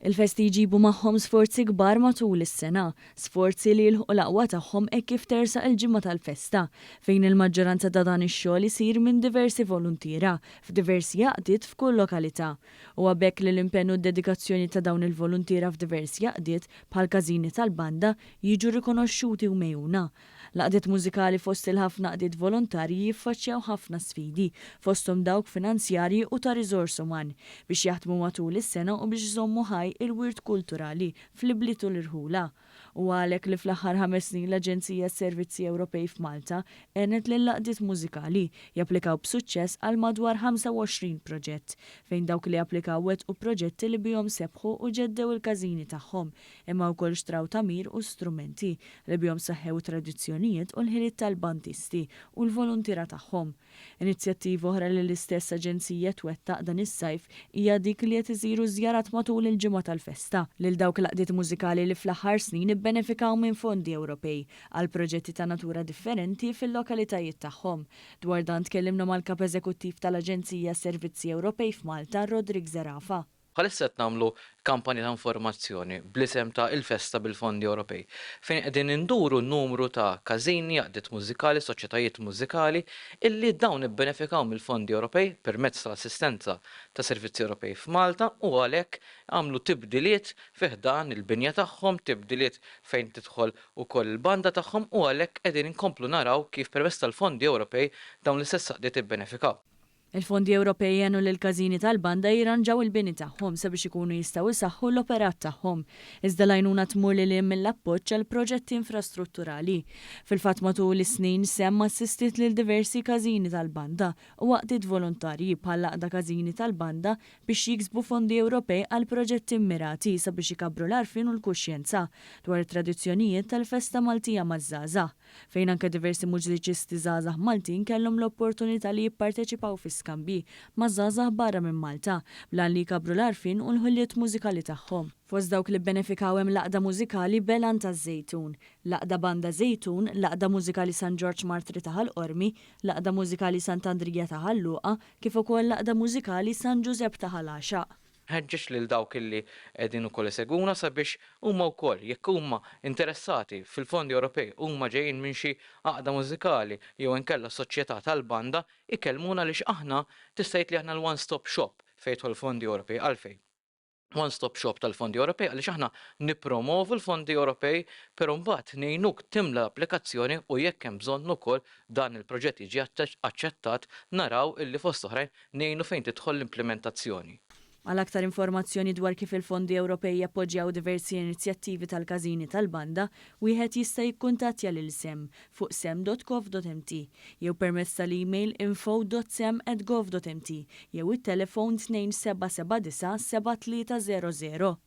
Il-festi jġibu magħhom sforzi kbar matul is-sena, sforzi li l-ħu l-aqwa tagħhom hekk kif tersaq il-ġimgħa tal-festa, fejn il-maġġoranza ta' dan ix-xogħol isir minn diversi voluntiera f'diversi jaqdiet f'kull lokalità. U għabek li l-impenn u d-dedikazzjoni ta' dawn il-voluntiera f'diversi jaqdiet bħal każini tal-banda jiġu rikonoxxuti u mejjuna. Laqdiet mużikali fost il-ħafna qdiet volontarji jiffaċċjaw ħafna sfidi fosthom dawk finanzjarji u ta' riżors uman biex jaħdmu matul is-sena u biex iżommu ħaj il-wirt kulturali fl-ibliet u l-irħula. U għalhekk li fl-aħħar 5 snin l-Aġenzija s-Servizzi Ewropej f'Malta għenet lil laqdiet mużikali japplikaw b'suċċess għal madwar 25 proġett fejn dawk li applikaw wettqu proġetti li bihom sebħu u ġeddew il-każini tagħhom imma wkoll xtraw tamir u strumenti li bihom saħħew tradizzjonijiet u l-ħiliet tal-bandisti u l-volontira tagħhom. Inizjattiva oħra li l-istess aġenzija twettaq dan is-sajf hija dik li qed iżiru żjarat matul il-ġimgħa tal-festa lil dawk laqdiet mużikali li fl-aħħar snin ibbenefikaw minn fondi Ewropej għal proġetti ta' natura differenti fil-lokalitajiet tagħhom. Dwar dan tkellimna mal-kap eżekuttiv tal-Aġenzija Servizzi Ewropej f'Malta, Rodrik Zerafa. Bħalissa qed nagħmlu kampanja ta' informazzjoni bl-isem ta' il-Festa bil-Fondi Ewropej fejn qegħdin induru n-numru ta' każini, jaqdiet mużikali, soċjetajiet mużikali illi dawn ibbenefikaw mill-Fondi Ewropej permezz tal-assistenza ta' Servizzi Ewropej f'Malta u għalhekk għamlu tibdiliet fih dan il-binja tagħhom, tibdiliet fejn tidħol ukoll il-banda tagħhom u għalhekk qegħdin inkomplu naraw kif permezz tal-Fondi Ewropej dawn l-istess qdiet ibbenefikaw. Il-fondi Ewropej jgħinu lil każini tal-banda jirranġaw il-bini tagħhom sabiex ikunu jistgħu jsaħħu l-operat tagħhom. Iżda l-għajnuna tmur lil hemm mill-appoġġ għal proġetti infrastrutturali. Fil-fatt matul is-snin Sem assistit lil diversi każini tal-banda u waqdiet volontarji bħal laqda każini tal-banda biex jiksbu fondi Ewropej għal proġetti immirati sabiex ikabru l-arfin u l-kuxjenza dwar it-tradizzjonijiet tal-festa Maltija maż-żgħażagħ, fejn anke diversi mużiċisti żgħażagħ Maltin kellhom l-opportunità li jipparteċipaw skambi ma' żgħażagħ barra minn Malta blan li jkabru l-arfin u l-ħolliet mużikali tagħhom. Fost dawk li benefikaw hemm laqda mużikali Belan taż-Żejtun, laqda Banda Żejtun, laqda mużikali San George Martri ta' Ħalqormi, laqda mużikali Sant'Andrija ta' Ħalluqa, kif ukoll laqda mużikali San Giuseppe ta' Ħalaxaq. Ħeġġeġ lil dawk illi qegħdin ukoll isegwuna sabiex huma wkoll jekk huma interessati fil-fondi Ewropej huma ġejjin minn xi għaqda mużikali jew inkella soċjetà tal-banda ikellmuna għaliex aħna tista' jgħid li aħna l-one stop shop fejn jidħol fondi Ewropej għalfejn. One stop shop tal-fondi Ewropej għaliex aħna nippromovu l-fondi Ewropej però mbagħad ngħinuk timla applikazzjoni u jekk hemm bżonn ukoll dan il-proġett jiġi aċċettat naraw illi fost oħrajn ngħinu fejn tidħol l-implementazzjoni. Għal aktar informazzjoni dwar kif il-fondi Ewropej jappoġġjaw diversi inizjattivi tal-każini tal-banda, wieħed jista' jikkuntattja lil Sem fuq sem.gov.mt jew permezz tal-email info.sem@gov.mt jew it-telefon 2779 7300.